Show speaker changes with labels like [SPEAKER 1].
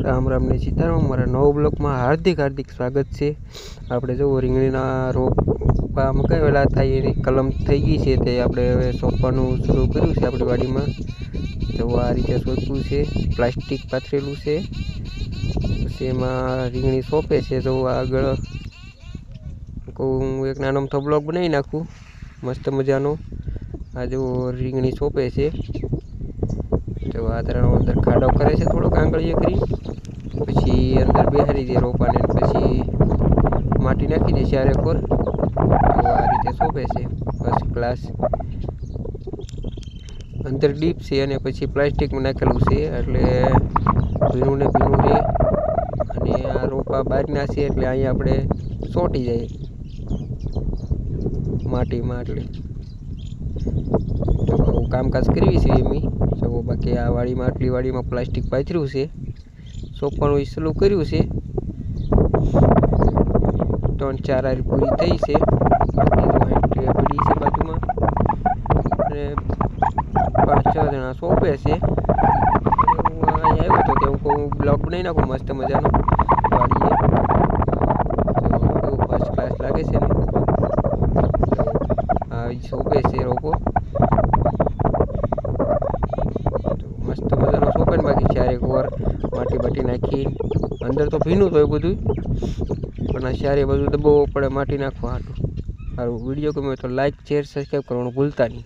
[SPEAKER 1] राम राम ने सीताराम मारा नव ब्लॉक में हार्दिक हार्दिक स्वागत है। आपणे जो રીંગણીના રોપા મકાવેલા હતા એની કલમ થઈ ગઈ છે તે આપણે હવે સોંપવાનું શરૂ કર્યું છે આપણી વાડીમાં। જો આ રીતે સોંપ્યું છે, પ્લાસ્ટિક પાથરેલું છે, પછી એમાં રીંગણી સોંપે છે। તો આગળ હું એક નાનો અમથો બ્લોગ બનાવી નાખું મસ્ત મજાનો। આ જો રીંગણી સોંપે છે, तो आ तरह अंदर खाडो करे छे थोड़ो आंगळीए करी पछी अंदर बेहारी दे रोपाने पछी माटी नाखी दे चारे कोर। तो आ रीते सोंपे छे फर्स्ट क्लास। अंदर डीप छे अने पछी प्लास्टिक में नाखेलुं छे एटले भीनुं ने भीनुं रहे अने आ रोपा बाजना छे एटले अहीं आपणे सोटी जाय माटीमां एटले तो आવું કામકાજ કરવી છે એમી। તો બાકી આ વાડીમાં આટલી વાડીમાં પ્લાસ્ટિક પાથર્યું છે, સોંપવાનું ચાલુ કર્યું છે। 3-4 આરી પૂરી થઈ છે, બાકી પડી છે બાજુમાં અને 5-6 જણા સોંપે છે। હું અહીંયા આવ્યો તો હું કહું બ્લોગ બનાવી નાખું મસ્ત મજાનો વાડીએ। તો ફર્સ્ટ ક્લાસ લાગે છે ને। આ સોંપે છે રોપો मस्त मजानो सोंपे ने बाकी चारे कोर माटी बाटी नाखी अंदर तो भीनु तो बधुं पण आ चारे बाजू दबावવો પડે माटी नाखवा हाटू। सारू वीडियो गमे तो लाइक शेर सब्सक्राइब करवानुं भूलता नहीं।